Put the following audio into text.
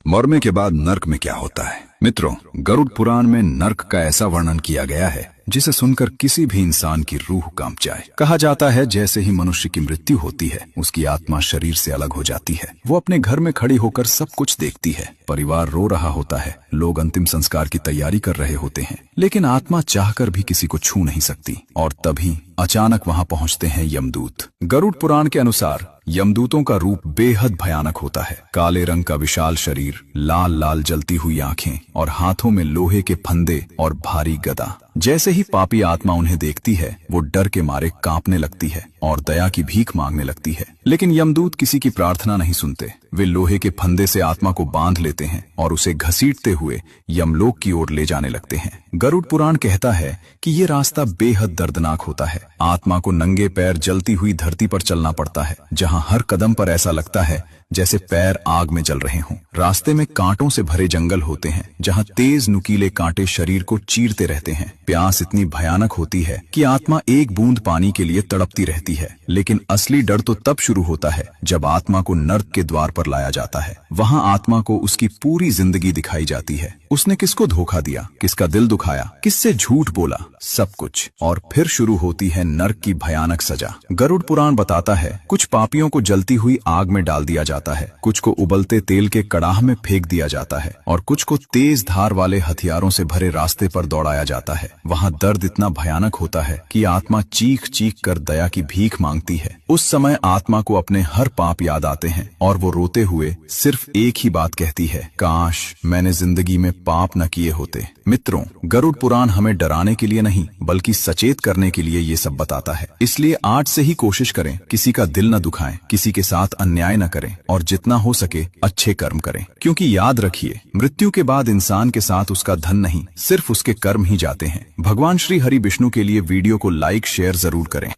मरने के बाद नर्क में क्या होता है? मित्रों, गरुड़ पुराण में नर्क का ऐसा वर्णन किया गया है जिसे सुनकर किसी भी इंसान की रूह कांप जाए। कहा जाता है जैसे ही मनुष्य की मृत्यु होती है उसकी आत्मा शरीर से अलग हो जाती है। वो अपने घर में खड़ी होकर सब कुछ देखती है। परिवार रो रहा होता है, लोग अंतिम संस्कार की तैयारी कर रहे होते हैं, लेकिन आत्मा चाहकर भी किसी को छू नहीं सकती। और तभी अचानक वहां पहुंचते हैं यमदूत। गरुड़ पुराण के अनुसार यमदूतों का रूप बेहद भयानक होता है। काले रंग का विशाल शरीर, लाल लाल जलती हुई आंखें और हाथों में लोहे के फंदे और भारी गदा। जैसे ही पापी आत्मा उन्हें देखती है वो डर के मारे कांपने लगती है और दया की भीख मांगने लगती है। लेकिन यमदूत किसी की प्रार्थना नहीं सुनते। वे लोहे के फंदे से आत्मा को बांध लेते हैं और उसे घसीटते हुए यमलोक की ओर ले जाने लगते हैं। गरुड़ पुराण कहता है कि ये रास्ता बेहद दर्दनाक होता है। आत्मा को नंगे पैर जलती हुई धरती पर चलना पड़ता है, जहां हर कदम पर ऐसा लगता है जैसे पैर आग में जल रहे हों। रास्ते में कांटों से भरे जंगल होते हैं, जहां तेज नुकीले कांटे शरीर को चीरते रहते हैं। प्यास इतनी भयानक होती है कि आत्मा एक बूंद पानी के लिए तड़पती रहती है। लेकिन असली डर तो तब शुरू होता है जब आत्मा को नर्क के द्वार पर लाया जाता है। वहां आत्मा को उसकी पूरी जिंदगी दिखाई जाती है। उसने किसको धोखा दिया, किसका दिल दुखाया, किससे झूठ बोला, सब कुछ। और फिर शुरू होती है नर्क की भयानक सजा। गरुड़ पुराण बताता है कुछ पापियों को जलती हुई आग में डाल दिया जाता है, कुछ को उबलते तेल के कड़ाह में फेंक दिया जाता है और कुछ को तेज धार वाले हथियारों से भरे रास्ते पर दौड़ाया जाता है। वहां दर्द इतना भयानक होता है कि आत्मा चीख चीख कर दया की भीख मांगती है। उस समय आत्मा को अपने हर पाप याद आते हैं और वो रोते हुए सिर्फ एक ही बात कहती है, काश मैंने जिंदगी में पाप न किए होते। मित्रों, गरुड़ पुराण हमें डराने के लिए नहीं बल्कि सचेत करने के लिए ये सब बताता है। इसलिए आज से ही कोशिश करें किसी का दिल न दुखाएं, किसी के साथ अन्याय न करें और जितना हो सके अच्छे कर्म करें। क्योंकि याद रखिए, मृत्यु के बाद इंसान के साथ उसका धन नहीं, सिर्फ उसके कर्म ही जाते हैं। भगवान श्री हरि विष्णु के लिए वीडियो को लाइक शेयर जरूर करें।